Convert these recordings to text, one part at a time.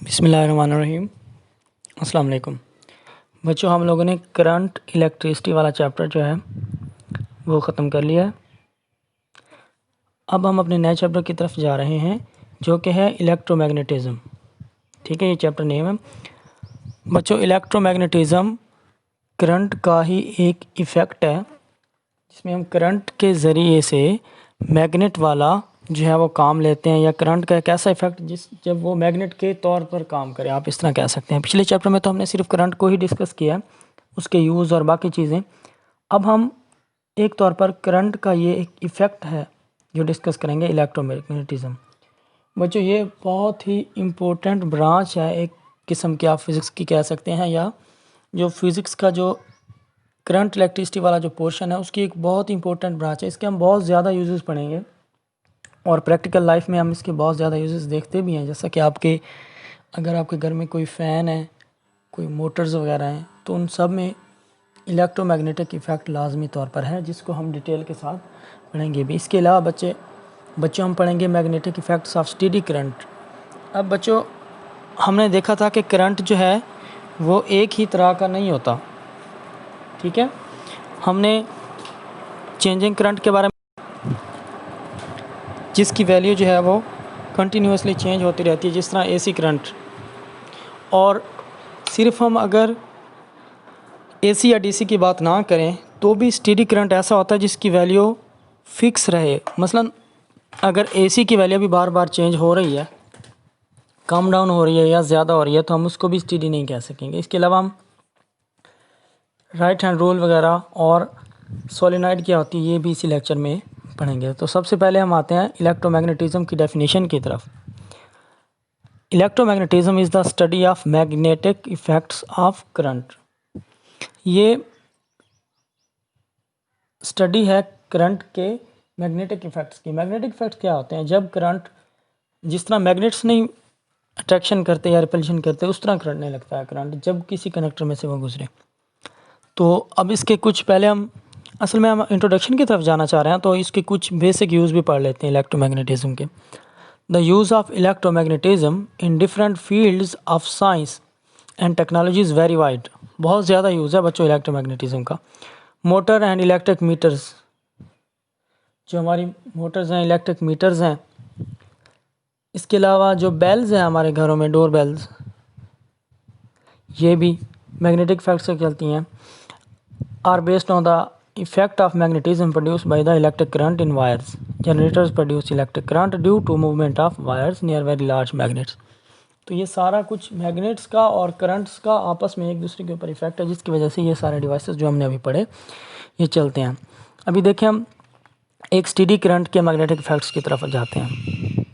बिस्मिल्लाहिर्रहमानिर्रहीम। अस्सलाम वालेकुम बच्चों, हम लोगों ने करंट इलेक्ट्रिसिटी वाला चैप्टर जो है वो ख़त्म कर लिया है। अब हम अपने नए चैप्टर की तरफ जा रहे हैं जो कि है इलेक्ट्रोमैग्नेटिज़्म। ठीक है, ये चैप्टर नेम है बच्चों। इलेक्ट्रोमैग्नेटिज़्म करंट का ही एक इफ़ेक्ट है जिसमें हम करंट के ज़रिए से मैग्नेट वाला जो है वो काम लेते हैं, या करंट का एक ऐसा इफेक्ट जब वो मैग्नेट के तौर पर काम करे, आप इस तरह कह सकते हैं। पिछले चैप्टर में तो हमने सिर्फ करंट को ही डिस्कस किया, उसके यूज़ और बाकी चीज़ें। अब हम एक तौर पर करंट का ये एक इफ़ेक्ट है जो डिस्कस करेंगे, इलेक्ट्रोमैग्नेटिज़्म। बच्चों, ये बहुत ही इम्पोर्टेंट ब्रांच है, एक किस्म की आप फिज़िक्स की कह सकते हैं, या जो फिज़िक्स का जो करंट इलेक्ट्रिसिटी वाला जो पोर्शन है उसकी एक बहुत इंपॉर्टेंट ब्रांच है। इसके हम बहुत ज़्यादा यूजेस पढ़ेंगे और प्रैक्टिकल लाइफ में हम इसके बहुत ज़्यादा यूजेस देखते भी हैं। जैसा कि अगर आपके घर में कोई फ़ैन है, कोई मोटर्स वगैरह हैं, तो उन सब में इलेक्ट्रोमैग्नेटिक इफ़ेक्ट लाजमी तौर पर है, जिसको हम डिटेल के साथ पढ़ेंगे भी। इसके अलावा बच्चों हम पढ़ेंगे magnetic effects of steady current. अब बच्चों, हमने देखा था कि करंट जो है वो एक ही तरह का नहीं होता। ठीक है, हमने चेंजिंग करंट के बारे में, जिसकी वैल्यू जो है वो कंटिन्यूसली चेंज होती रहती है, जिस तरह एसी करंट। और सिर्फ हम अगर एसी या डीसी की बात ना करें तो भी स्टेडी करंट ऐसा होता है जिसकी वैल्यू फिक्स रहे। मसलन अगर एसी की वैल्यू भी बार बार चेंज हो रही है, कम डाउन हो रही है या ज़्यादा हो रही है, तो हम उसको भी स्टेडी नहीं कह सकेंगे। इसके अलावा हम राइट हैंड रूल वगैरह और सोलेनॉइड क्या होती है ये भी इसी लेक्चर में पढ़ेंगे। तो सबसे पहले हम आते हैं इलेक्ट्रोमैग्नेटिज़्म की डेफिनेशन की तरफ। Electromagnetism is the study of magnetic effects of current. ये स्टडी है करंट के मैग्नेटिक इफ़ेक्ट्स की। मैग्नेटिक इफ़ेक्ट्स क्या होते हैं? जब करंट, जिस तरह मैग्नेट्स नहीं अट्रैक्शन करते या रिपल्शन करते, उस तरह करंट नहीं लगता है करंट जब किसी कनेक्टर में से वो गुजरे। तो अब इसके कुछ पहले हम इंट्रोडक्शन की तरफ जाना चाह रहे हैं, तो इसके कुछ बेसिक यूज़ भी पढ़ लेते हैं इलेक्ट्रोमैग्नेटिज़्म के। The use of electromagnetism in different fields of science and technology is very wide. बहुत ज़्यादा यूज़ है बच्चों इलेक्ट्रोमैग्नेटिज़्म का। मोटर एंड इलेक्ट्रिक मीटर्स, जो हमारी मोटर्स हैं, इलेक्ट्रिक मीटर्स हैं। इसके अलावा जो बेल्स हैं हमारे घरों में, डोर बेल्स, ये भी मैग्नेटिक इफेक्ट से चलती हैं। Are based on the effect of magnetism produced by the electric current in wires. Generators produce electric current due to movement of wires near very large magnets. तो ये सारा कुछ magnets का और करंट्स का आपस में एक दूसरे के ऊपर इफेक्ट है, जिसकी वजह से ये सारे डिवाइसेस जो हमने अभी पढ़े ये चलते हैं। अभी देखें, हम एक स्टेडी करंट के मैग्नेटिक इफेक्ट्स की तरफ जाते हैं।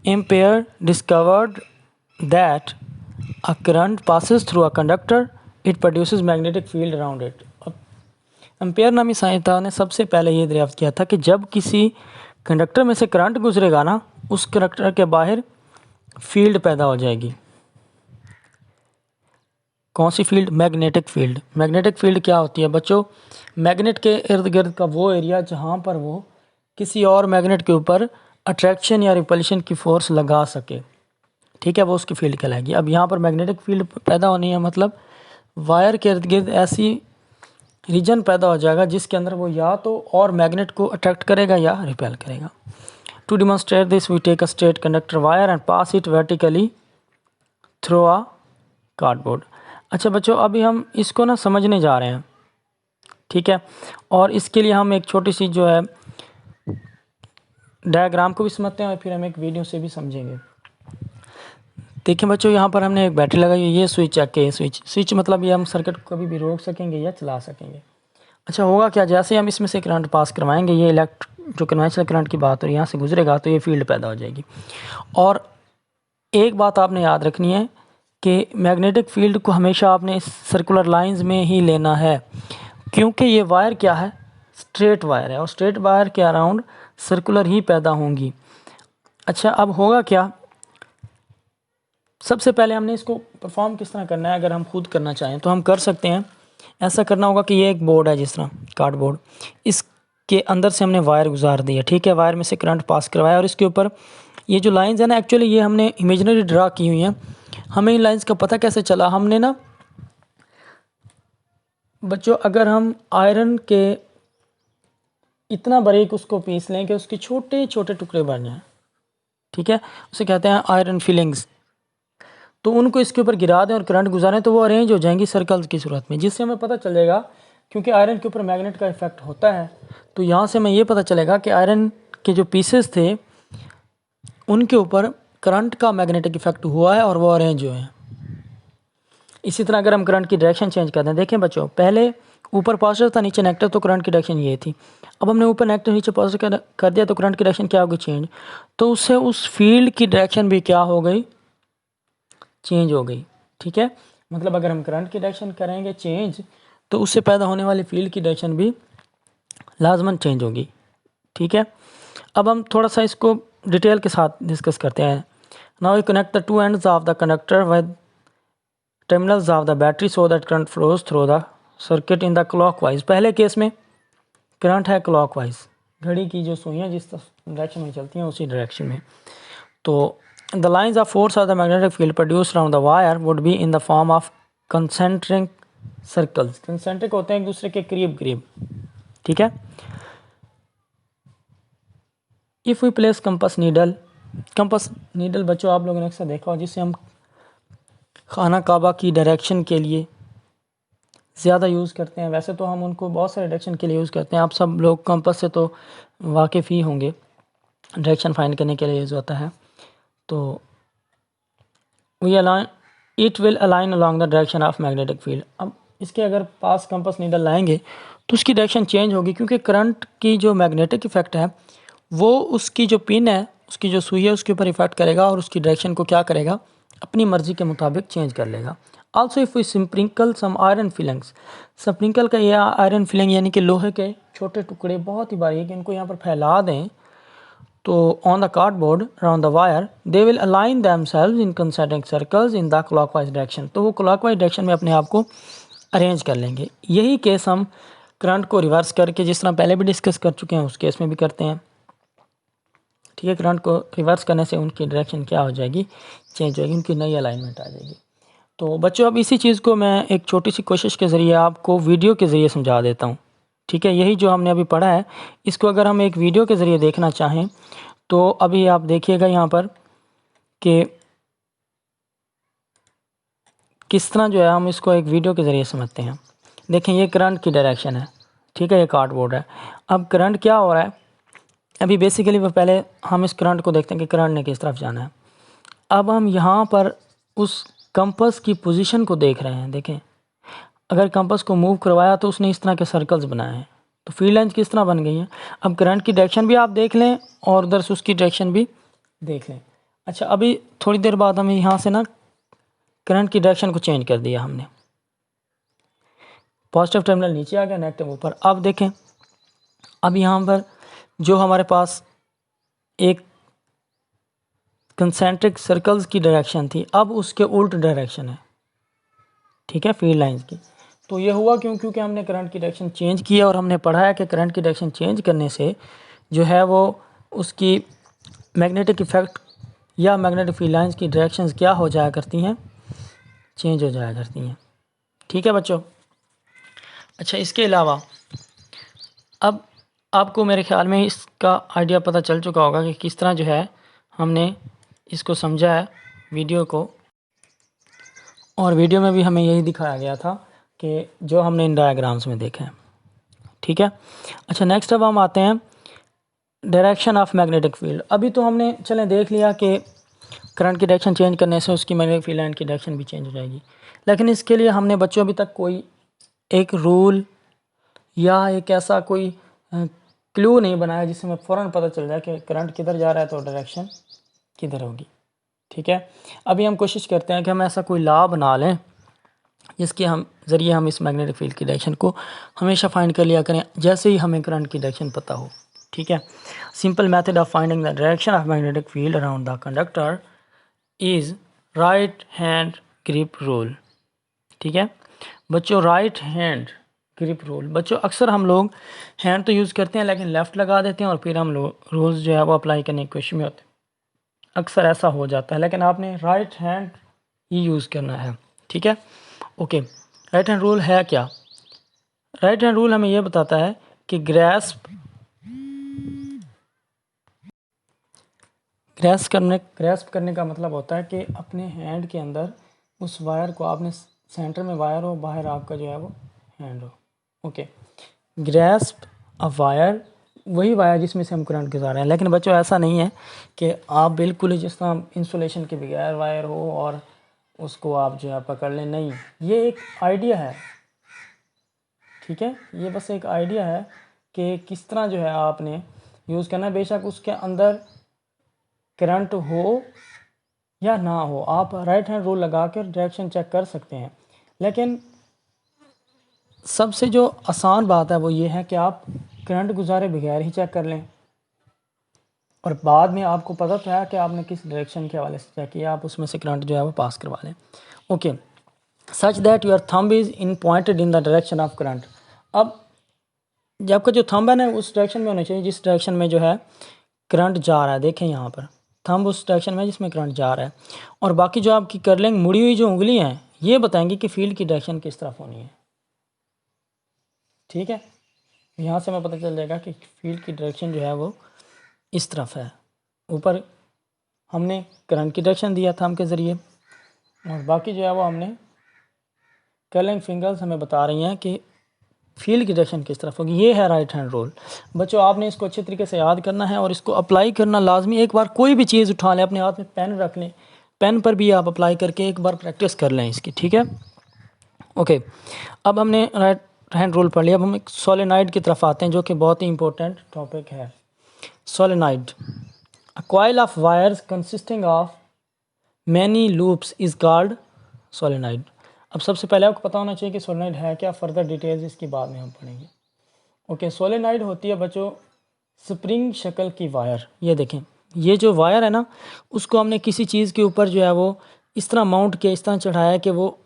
Ampere discovered that a current passes through a conductor, it produces magnetic field around it. Ampere नामी साइंसदान ने सबसे पहले ये दरियाफ्त किया था कि जब किसी कंडक्टर में से करंट गुजरेगा ना, उस कंडक्टर के बाहर फील्ड पैदा हो जाएगी। कौन सी field? Magnetic field. Magnetic field क्या होती है बच्चों? मैग्नेट के इर्द गिर्द का वो एरिया जहाँ पर वो किसी और मैग्नेट के ऊपर अट्रैक्शन या रिपल्शन की फोर्स लगा सके। ठीक है, वो उसकी फील्ड कहलाएगी। अब यहाँ पर मैग्नेटिक फील्ड पैदा होनी है, मतलब वायर के इर्द गिर्द ऐसी रीजन पैदा हो जाएगा जिसके अंदर वो या तो और मैग्नेट को अट्रैक्ट करेगा या रिपेल करेगा। To demonstrate this we take a straight conductor wire and pass it vertically through a cardboard. अच्छा बच्चों, अभी हम इसको ना समझने जा रहे हैं। ठीक है, और इसके लिए हम एक छोटी सी जो है डायग्राम को भी समझते हैं और फिर हम एक वीडियो से भी समझेंगे। देखिए बच्चों, यहाँ पर हमने एक बैटरी लगाई है, ये स्विच है के स्विच मतलब ये हम सर्किट को कभी भी रोक सकेंगे या चला सकेंगे। अच्छा, होगा क्या? जैसे हम इसमें से करंट पास करवाएंगे, ये जो कन्वेंशनल करंट की बात हो, यहाँ से गुजरेगा तो ये फील्ड पैदा हो जाएगी। और एक बात आपने याद रखनी है कि मैग्नेटिक फील्ड को हमेशा आपने सर्कुलर लाइंस में ही लेना है, क्योंकि ये वायर क्या है? स्ट्रेट वायर है, और स्ट्रेट वायर के अराउंड सर्कुलर ही पैदा होंगी। अच्छा, अब होगा क्या? सबसे पहले हमने इसको परफॉर्म किस तरह करना है, अगर हम खुद करना चाहें तो हम कर सकते हैं। ऐसा करना होगा कि ये एक बोर्ड है, जिस तरह कार्डबोर्ड, इसके अंदर से हमने वायर गुजार दी है। ठीक है, वायर में से करंट पास करवाया और इसके ऊपर ये जो लाइंस है ना, एक्चुअली ये हमने इमेजिनरी ड्रा की हुई हैं, हमें इन लाइंस का पता कैसे चला? हमने ना बच्चों, अगर हम आयरन के इतना बारीक उसको पीस लें कि उसके छोटे छोटे टुकड़े बन जाएं, ठीक है, उसे कहते हैं आयरन फिलिंग्स, तो उनको इसके ऊपर गिरा दें और करंट गुजारें तो वो अरेंज हो जाएंगी सर्कल्स की सूरत में, जिससे हमें पता चलेगा, क्योंकि आयरन के ऊपर मैग्नेट का इफेक्ट होता है, तो यहाँ से हमें ये पता चलेगा कि आयरन के जो पीसेस थे उनके ऊपर करंट का मैग्नेटिक इफेक्ट हुआ है और वो अरेंज हुए हैं। इसी तरह अगर हम करंट की डायरेक्शन चेंज कर दें, देखें बच्चों, पहले ऊपर पॉजिटिव था नीचे नेगेटिव, तो करंट की डायरेक्शन ये थी। अब हमने ऊपर नेगेटिव नीचे पॉजिटिव कर दिया तो करंट की डायरेक्शन क्या होगी? चेंज। तो उससे उस फील्ड की डायरेक्शन भी क्या हो गई? चेंज हो गई। ठीक है, मतलब अगर हम करंट की डायरेक्शन करेंगे चेंज, तो उससे पैदा होने वाली फील्ड की डायरेक्शन भी लाजमन चेंज होगी। ठीक है, अब हम थोड़ा सा इसको डिटेल के साथ डिस्कस करते हैं। Now we connect the two ends of the conductor with terminals of the battery so that current flows through the circuit in the clockwise. पहले केस में करंट है क्लॉकवाइज, घड़ी की जो सुइयाँ जिस डायरेक्शन में चलती हैं उसी डायरेक्शन में। तो the lines of force of the magnetic field produce around the wire would be in the form of concentric circles. Concentric होते हैं एक दूसरे के करीब करीब। ठीक है, if we place compass needle बच्चों आप लोगों ने अक्सर देखा हो, जिसे हम खाना काबा की डायरेक्शन के लिए ज़्यादा यूज़ करते हैं। वैसे तो हम उनको बहुत सारे डायरेक्शन के लिए यूज़ करते हैं, आप सब लोग कंपस से तो वाकिफ़ ही होंगे, डायरेक्शन फाइंड करने के लिए यूज़ होता है। तो we align it will align along the direction of magnetic field. अब इसके अगर पास कंपस नीडल लाएंगे तो उसकी डायरेक्शन चेंज होगी, क्योंकि करंट की जो मैग्नेटिक इफेक्ट है वो उसकी जो पिन है, उसकी जो सुई है, उसके ऊपर इफेक्ट करेगा और उसकी डायरेक्शन को क्या करेगा? अपनी मर्जी के मुताबिक चेंज कर लेगा। Also if we sprinkle some iron filings, sprinkle का यह आयरन फिलिंग यानी कि लोहे के छोटे टुकड़े बहुत ही बारीक, इनको यहाँ पर फैला दें तो on the cardboard around the wire they will align themselves in concentric circles in the clockwise direction। तो वो clockwise direction में अपने आप को अरेंज कर लेंगे। यही केस हम करंट को रिवर्स करके, जिस तरह पहले भी डिस्कस कर चुके हैं, उस केस में भी करते हैं। ठीक है, करंट को रिवर्स करने से उनकी डायरेक्शन क्या हो जाएगी? चेंज होगी, उनकी नई अलाइनमेंट आ जाएगी। तो बच्चों अब इसी चीज़ को मैं एक छोटी सी कोशिश के ज़रिए आपको वीडियो के ज़रिए समझा देता हूँ। ठीक है, यही जो हमने अभी पढ़ा है इसको अगर हम एक वीडियो के ज़रिए देखना चाहें तो अभी आप देखिएगा यहाँ पर कि किस तरह जो है हम इसको एक वीडियो के ज़रिए समझते हैं। देखें, ये करंट की डायरेक्शन है। ठीक है, ये कार्डबोर्ड है। अब करंट क्या हो रहा है? अभी बेसिकली वो पहले हम इस करंट को देखते हैं कि करंट ने किस तरफ जाना है। अब हम यहाँ पर उस कंपस की पोजीशन को देख रहे हैं। देखें, अगर कंपस को मूव करवाया तो उसने इस तरह के सर्कल्स बनाए हैं, तो फील्ड लाइंस किस तरह बन गई हैं। अब करंट की डायरेक्शन भी आप देख लें और उधर से उसकी डायरेक्शन भी देख लें। अच्छा, अभी थोड़ी देर बाद हमें यहाँ से ना करंट की डायरेक्शन को चेंज कर दिया हमने, पॉजिटिव टर्मिनल नीचे आ गया, नेगेटिव ऊपर। अब देखें, अब यहाँ पर जो हमारे पास एक कंसेंट्रिक सर्कल्स की डायरेक्शन थी, अब उसके उल्ट डायरेक्शन है। ठीक है, फील्ड लाइंस की। तो ये हुआ क्यों? क्योंकि हमने करंट की डायरेक्शन चेंज किया और हमने पढ़ा है कि करंट की डायरेक्शन चेंज करने से जो है वो उसकी मैग्नेटिक इफेक्ट या मैग्नेटिक फील्ड लाइंस की डायरेक्शंस क्या हो जाया करती हैं? चेंज हो जाया करती हैं। ठीक है बच्चों। अच्छा, इसके अलावा अब आपको मेरे ख्याल में इसका आइडिया पता चल चुका होगा कि किस तरह जो है हमने इसको समझा है वीडियो को, और वीडियो में भी हमें यही दिखाया गया था कि जो हमने इन डायग्राम्स में देखा है। ठीक है, अच्छा नेक्स्ट अब हम आते हैं डायरेक्शन ऑफ मैग्नेटिक फील्ड। अभी तो हमने चलें देख लिया कि करंट की डायरेक्शन चेंज करने से उसकी मैग्नेटिक फील्ड लाइन की डायरेक्शन भी चेंज हो जाएगी, लेकिन इसके लिए हमने बच्चों अभी तक कोई एक रूल या एक ऐसा कोई क्लू नहीं बनाया जिससे हमें फ़ौरन पता चल जाए कि करंट किधर जा रहा है तो डायरेक्शन किधर होगी। ठीक है, अभी हम कोशिश करते हैं कि हम ऐसा कोई लॉ बना लें जिसके हम ज़रिए हम इस मैग्नेटिक फील्ड की डायरेक्शन को हमेशा फाइंड कर लिया करें जैसे ही हमें करंट की डायरेक्शन पता हो। ठीक है, simple method of finding the direction of magnetic field around the conductor is right hand grip rule. ठीक है बच्चों, राइट हैंड ग्रिप रूल। बच्चों अक्सर हम लोग हैंड तो यूज़ करते हैं लेकिन लेफ़्ट लगा देते हैं और फिर हम लोग रूल्स जो है वो अप्लाई करने की कोशिश में होते हैं, अक्सर ऐसा हो जाता है। लेकिन आपने राइट हैंड ये यूज़ करना है। ठीक है, ओके। राइट हैंड रूल है क्या? राइट हैंड रूल हमें यह बताता है कि ग्रैस्प करने का मतलब होता है कि अपने हैंड के अंदर उस वायर को, आपने सेंटर में वायर हो, बाहर आपका जो है वो हैंड हो। ओके, ग्रैस्प अ वायर, वही वायर जिसमें से हम करंट गुजार रहे हैं। लेकिन बच्चों ऐसा नहीं है कि आप बिल्कुल ही जिस तरह इंसुलेशन के बगैर वायर हो और उसको आप जो है पकड़ लें, नहीं, ये एक आइडिया है। ठीक है, ये बस एक आइडिया है कि किस तरह जो है आपने यूज़ करना है। बेशक उसके अंदर करंट हो या ना हो, आप राइट हैंड रूल लगा कर डायरेक्शन चेक कर सकते हैं। लेकिन सबसे जो आसान बात है वो ये है कि आप करंट गुजारे बगैर ही चेक कर लें, और बाद में आपको पता तो है कि आपने किस डायरेक्शन के हवाले से चेक किया, आप उसमें से करंट जो है वो पास करवा लें। Okay, such that your thumb is in pointed in the direction of current. अब जब आपका जो थंब है ना उस डायरेक्शन में होना चाहिए जिस डायरेक्शन में जो है करंट जा रहा है। देखें यहाँ पर थंब उस डायरेक्शन में जिसमें करंट जा रहा है, और बाकी जो आपकी कर्लिंग मुड़ी हुई जो उंगली हैं ये बताएंगी कि फील्ड की डायरेक्शन किस तरफ होनी है। ठीक है, यहाँ से हमें पता चल जाएगा कि फील्ड की डायरेक्शन जो है वो इस तरफ है। ऊपर हमने करंट की डायरेक्शन दिया थंब के ज़रिए, और बाकी जो है वो हमने कर्लिंग फिंगर्स हमें बता रही हैं कि फील्ड की डायरेक्शन किस तरफ होगी। ये है राइट हैंड रूल। बच्चों आपने इसको अच्छे तरीके से याद करना है और इसको अप्लाई करना लाजमी। एक बार कोई भी चीज़ उठा लें, अपने हाथ में पेन रख लें, पेन पर भी आप अप्लाई करके एक बार प्रैक्टिस कर लें इसकी। ठीक है, ओके। अब हमने राइट हैंड रूल पढ़ लिया। अब हम एक सोलेनॉइड की तरफ आते हैं जो कि बहुत ही इंपॉर्टेंट टॉपिक है। Solenoid, a coil of wires consisting of many loops is called solenoid. अब सबसे पहले आपको पता होना चाहिए कि सोलेनॉइड है क्या। फर्दर डिटेल्स इसकी बाद में हम पढ़ेंगे। ओके, सोलेनॉइड होती है बच्चों स्प्रिंग शक्ल की वायर। ये देखें, ये जो वायर है ना उसको हमने किसी चीज़ के ऊपर जो है वो इस तरह माउंट किया, इस तरह चढ़ाया कि वो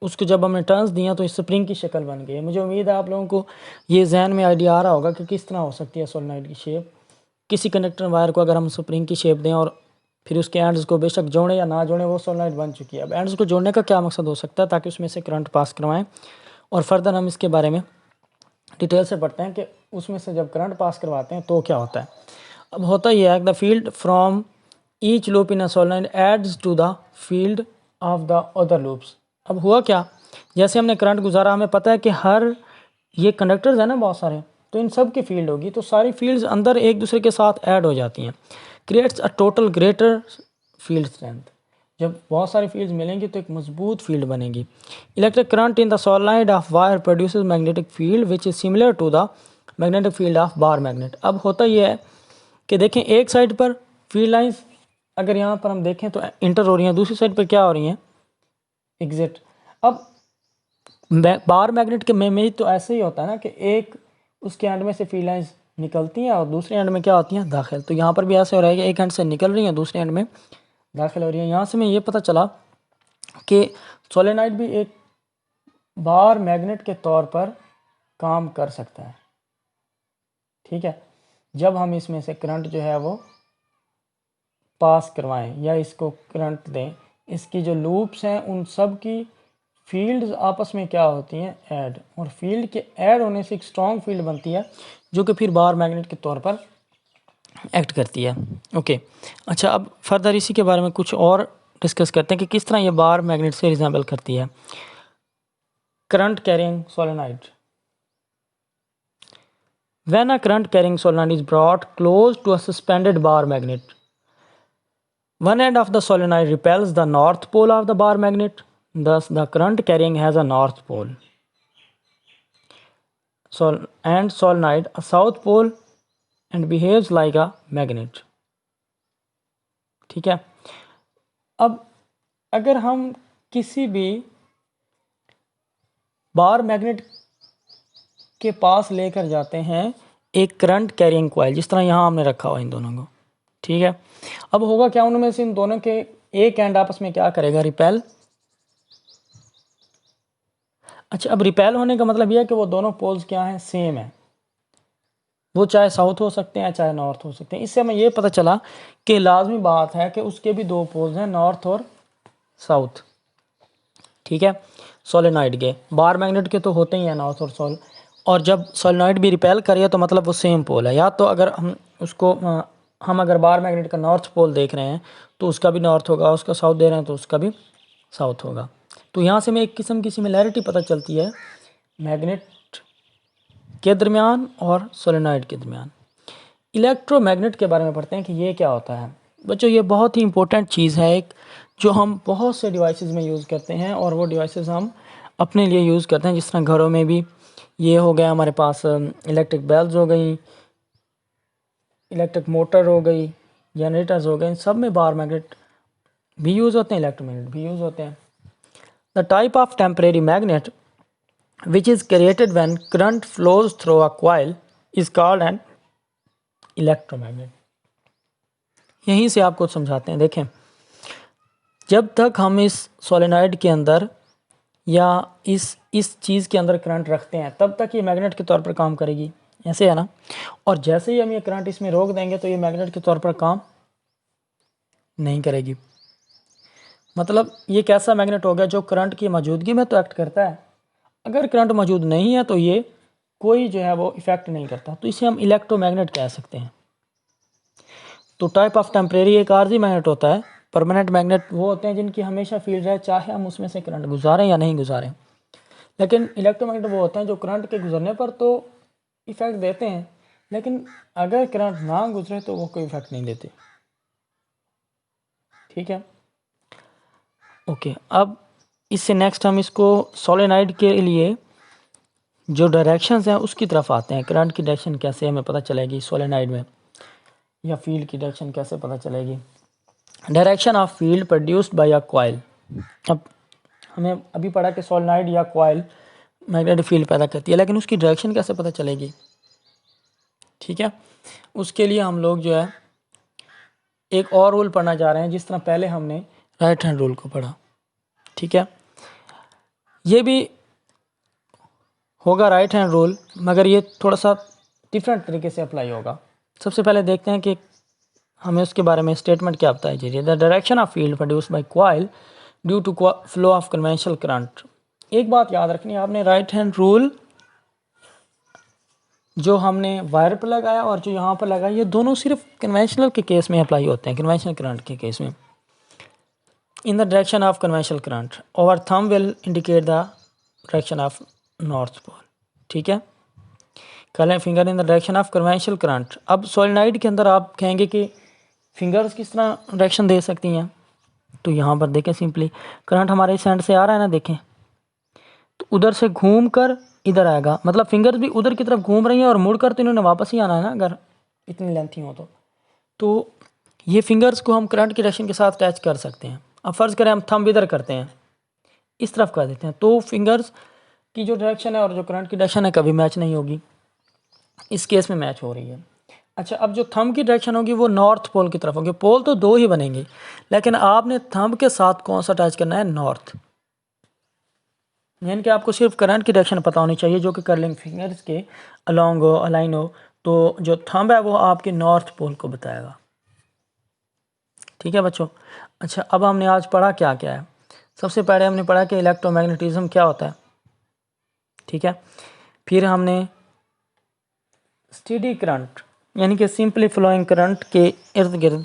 उसको जब हमने टर्न्स दिया तो इस स्प्रिंग की शक्ल बन गई है। मुझे उम्मीद है आप लोगों को ये जहन में आइडिया आ रहा होगा कि किस तरह हो सकती है सोलेनॉइड की शेप। किसी कंडक्टर वायर को अगर हम स्प्रिंग की शेप दें और फिर उसके एंड्स को बेशक जोड़ें या ना जोड़ें, वो सोलेनॉइड बन चुकी है। अब एंड्स को जोड़ने का क्या मकसद हो सकता है? ताकि उसमें से करंट पास करवाएं, और फर्दर हम इसके बारे में डिटेल से पढ़ते हैं कि उसमें से जब करंट पास करवाते हैं तो क्या होता है। अब होता यह है, the field from each loop in a solenoid adds to the field of the other loops. अब हुआ क्या, जैसे हमने करंट गुजारा, हमें पता है कि हर ये कंडक्टर्स है ना बहुत सारे, तो इन सब की फील्ड होगी, तो सारी फील्ड्स अंदर एक दूसरे के साथ ऐड हो जाती हैं, creates a total greater field strength. जब बहुत सारी फील्ड्स मिलेंगी तो एक मजबूत फील्ड बनेगी। Electric current in the solenoid of wire produces magnetic field which is similar to the magnetic field of bar magnet. अब होता यह है कि देखें, एक साइड पर फील्ड लाइंस अगर यहाँ पर हम देखें तो इंटर हो रही हैं, दूसरी साइड पर क्या हो रही हैं, एग्जिट। अब बार मैग्नेट के में तो ऐसे ही होता है ना कि एक उसके एंड में से फील्ड लाइंस निकलती हैं और दूसरे एंड में क्या होती हैं, दाखिल। तो यहाँ पर भी ऐसे हो रहा है कि एक एंड से निकल रही हैं, दूसरे एंड में दाखिल हो रही है। यहाँ से हमें ये पता चला कि सोलेनॉइड भी एक बार मैग्नेट के तौर पर काम कर सकता है। ठीक है, जब हम इसमें से करंट जो है वो पास करवाएं या इसको करंट दें, इसकी जो लूप्स हैं उन सब की फील्ड्स आपस में क्या होती हैं, ऐड। और फील्ड के ऐड होने से एक स्ट्रॉन्ग फील्ड बनती है जो कि फिर बार मैग्नेट के तौर पर एक्ट करती है। ओके, अच्छा, अब फर्दर इसी के बारे में कुछ और डिस्कस करते हैं कि किस तरह ये बार मैग्नेट से रिजेंबल करती है। Current carrying solenoid, when a current carrying solenoid is brought close to a suspended bar magnet, one end of the solenoid repels the north pole of the bar magnet, thus the current carrying has a north pole, and solenoid a south pole and behaves like a magnet। ठीक है, अब अगर हम किसी भी bar magnet के पास लेकर जाते हैं एक करंट कैरिंग कॉइल, जिस तरह यहाँ हमने रखा हुआ इन दोनों को, ठीक है, अब होगा क्या, उनमें से इन दोनों के एक एंड आपस में क्या करेगा, रिपेल। अच्छा, अब रिपेल होने का मतलब यह है कि वो दोनों पोल्स क्या हैं, सेम है। वो चाहे साउथ हो सकते हैं चाहे नॉर्थ हो सकते हैं। इससे हमें ये पता चला कि लाजमी बात है कि उसके भी दो पोल्स हैं, नॉर्थ और साउथ। ठीक है। सोलेनॉइड के, बार मैग्नेट के तो होते ही हैं नॉर्थ और सोल, और जब सोलेनॉइड भी रिपेल करिए तो मतलब वो सेम पोल है। या तो अगर हम उसको हम अगर बार मैग्नेट का नॉर्थ पोल देख रहे हैं तो उसका भी नॉर्थ होगा, उसका साउथ दे रहे हैं तो उसका भी साउथ होगा। तो यहाँ से हमें एक किस्म की सिमिलैरिटी पता चलती है मैग्नेट के दरमियान और सोलेनॉइड के दरमियान। इलेक्ट्रोमैग्नेट के बारे में पढ़ते हैं कि ये क्या होता है। बच्चों ये बहुत ही इंपॉर्टेंट चीज़ है एक, जो हम बहुत से डिवाइसेस में यूज़ करते हैं, और वो डिवाइसेस हम अपने लिए यूज़ करते हैं। जिस तरह घरों में भी ये हो गया हमारे पास, इलेक्ट्रिक बेल्स हो गई, इलेक्ट्रिक मोटर हो गई, जनरेटर्स हो गए, इन सब में बार मैग्नेट भी यूज़ होते हैं, इलेक्ट्रोमैग्नेट भी यूज़ होते हैं। The type of temporary magnet which is created when current flows through a coil is called an electromagnet। यहीं से आपको समझाते हैं। देखें, जब तक हम इस सोलेनॉइड के अंदर या इस चीज़ के अंदर करंट रखते हैं तब तक ये मैग्नेट के तौर पर काम करेगी, ऐसे है ना। और जैसे ही हम ये करंट इसमें रोक देंगे तो ये मैग्नेट के तौर पर काम नहीं करेगी। मतलब ये कैसा मैग्नेट हो गया जो करंट की मौजूदगी में तो एक्ट करता है, अगर करंट मौजूद नहीं है तो ये कोई जो है वो इफ़ेक्ट नहीं करता, तो इसे हम इलेक्ट्रोमैग्नेट कह सकते हैं। तो टाइप ऑफ टेम्परेरी एक आर्जी मैग्नेट होता है। परमानेंट मैग्नेट वो होते हैं जिनकी हमेशा फील्ड रहे, चाहे हम उसमें से करंट गुजारें या नहीं गुजारें। लेकिन इलेक्ट्रोमैग्नेट वो होते हैं जो करंट के गुजरने पर तो इफ़ेक्ट देते हैं, लेकिन अगर करंट ना गुजरे तो वो कोई इफ़ेक्ट नहीं देते। ठीक है, ओके। अब इससे नेक्स्ट हम इसको सोलेनॉइड के लिए जो डायरेक्शंस हैं उसकी तरफ आते हैं। करंट की डायरेक्शन कैसे हमें पता चलेगी सोलेनॉइड में, या फील्ड की डायरेक्शन कैसे पता चलेगी। Direction of field produced bye a coil. अब हमें अभी पढ़ा कि सोलेनॉइड या कॉइल मैग्नेटिक फील्ड पैदा करती है, लेकिन उसकी डायरेक्शन कैसे पता चलेगी। ठीक है, उसके लिए हम लोग जो है एक और रूल पढ़ना जा रहे हैं, जिस तरह पहले हमने राइट हैंड रूल को पढ़ा। ठीक है, ये भी होगा राइट हैंड रूल, मगर ये थोड़ा सा डिफरेंट तरीके से अप्लाई होगा। सबसे पहले देखते हैं कि हमें उसके बारे में स्टेटमेंट क्या बताई जा रही है। The direction of field produced by coil due to flow of conventional current. एक बात याद रखनी है आपने, राइट हैंड रूल जो हमने वायर पर लगाया और जो यहाँ पर लगाया, ये दोनों सिर्फ कन्वेंशनल के केस में अप्लाई होते हैं, कन्वेंशनल करंट के केस में। In the direction of conventional current और thumb will indicate the direction of north pole. ठीक है, करें finger in the direction of conventional current. अब सोलेनॉइड के अंदर आप कहेंगे कि फिंगर्स किस तरह डायरेक्शन दे सकती हैं, तो यहाँ पर देखें, सिंपली करंट हमारे इस एंड से आ रहा है ना, देखें तो उधर से घूम कर इधर आएगा, मतलब फिंगर्स भी उधर की तरफ घूम रही हैं और मुड़ कर तो इन्होंने वापस ही आना है ना, अगर इतनी लेंथी हो तो ये फिंगर्स को हम करंट की डायरेक्शन के साथ अटैच कर सकते हैं। अब फ़र्ज़ करें हम थंब इधर करते हैं, इस तरफ कर देते हैं, तो फिंगर्स की जो डायरेक्शन है और जो करंट की डायरेक्शन है कभी मैच नहीं होगी। इस केस में मैच हो रही है। अच्छा, अब जो थंब की डायरेक्शन होगी वो नॉर्थ पोल की तरफ होगी। पोल तो दो ही बनेंगे, लेकिन आपने थंब के साथ कौन सा अटैच करना है, नॉर्थ। यानी कि आपको सिर्फ करंट की डायरेक्शन पता होनी चाहिए जो कि कर्लिंग फिंगर्स के अलॉन्ग हो, अलाइन हो, तो जो थंब है वो आपके नॉर्थ पोल को बताएगा। ठीक है बच्चों। अच्छा, अब हमने आज पढ़ा क्या क्या है। सबसे पहले हमने पढ़ा कि इलेक्ट्रोमैग्नेटिज्म क्या होता है। ठीक है, फिर हमने स्टेडी करंट यानी कि सिंपली फ्लोइंग करंट के इर्द गिर्द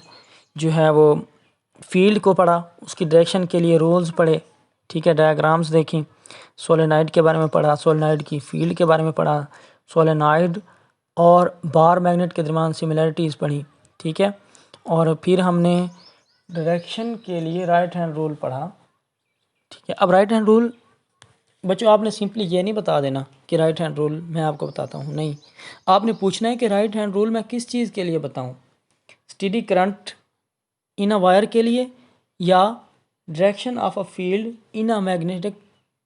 जो है वो फील्ड को पढ़ा, उसकी डायरेक्शन के लिए रूल्स पढ़े। ठीक है, डायग्राम्स देखी, सोलेनॉइड के बारे में पढ़ा, सोलेनॉइड की फील्ड के बारे में पढ़ा, सोलेनॉइड और बार मैग्नेट के दरमियान सिमिलरिटीज़ पढ़ी। ठीक है, और फिर हमने डायरेक्शन के लिए राइट हैंड रूल पढ़ा। ठीक है, अब राइट हैंड रूल बच्चों आपने सिंपली ये नहीं बता देना कि राइट हैंड रूल मैं आपको बताता हूँ, नहीं, आपने पूछना है कि राइट हैंड रूल मैं किस चीज़ के लिए बताऊँ, steady current in a wire के लिए या direction of a field in a magnetic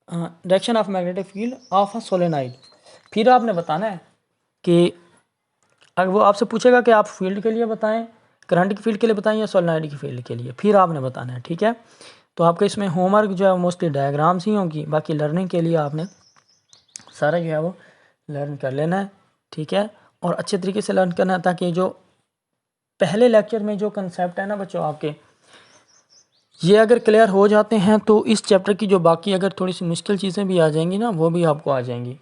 direction of magnetic field of a solenoid. फिर आपने बताना है कि अगर वो आपसे पूछेगा कि आप फील्ड के लिए बताएं, करंट की फील्ड के लिए बताएं या सोलेनॉइड की फील्ड के लिए, फिर आपने बताना है। ठीक है, तो आपके इसमें होमवर्क जो है मोस्टली डायग्राम्स ही होंगी, बाकी लर्निंग के लिए आपने सारा जो है वो लर्न कर लेना है। ठीक है, और अच्छे तरीके से लर्न करना है ताकि जो पहले लेक्चर में जो कंसेप्ट है ना बच्चों आपके, ये अगर क्लियर हो जाते हैं तो इस चैप्टर की जो बाकी अगर थोड़ी सी मुश्किल चीज़ें भी आ जाएंगी ना, वो भी आपको आ जाएंगी।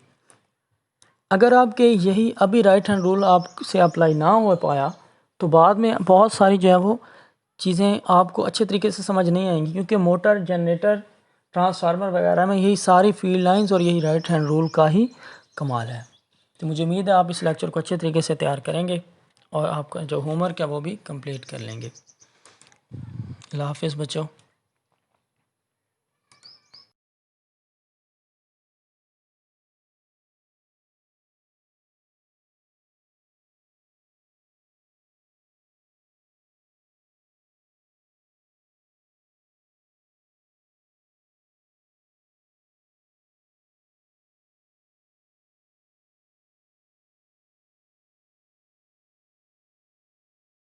अगर आपके यही अभी राइट हैंड रूल आपसे अप्लाई ना हो पाया तो बाद में बहुत सारी जो है वो चीज़ें आपको अच्छे तरीके से समझ नहीं आएंगी, क्योंकि मोटर, जनरेटर, ट्रांसफार्मर वगैरह में यही सारी फील्ड लाइंस और यही राइट हैंड रूल का ही कमाल है। तो मुझे उम्मीद है आप इस लेक्चर को अच्छे तरीके से तैयार करेंगे और आपका जो होमवर्क है वो भी कंप्लीट कर लेंगे। अल्लाह हाफ़िज़ बच्चों।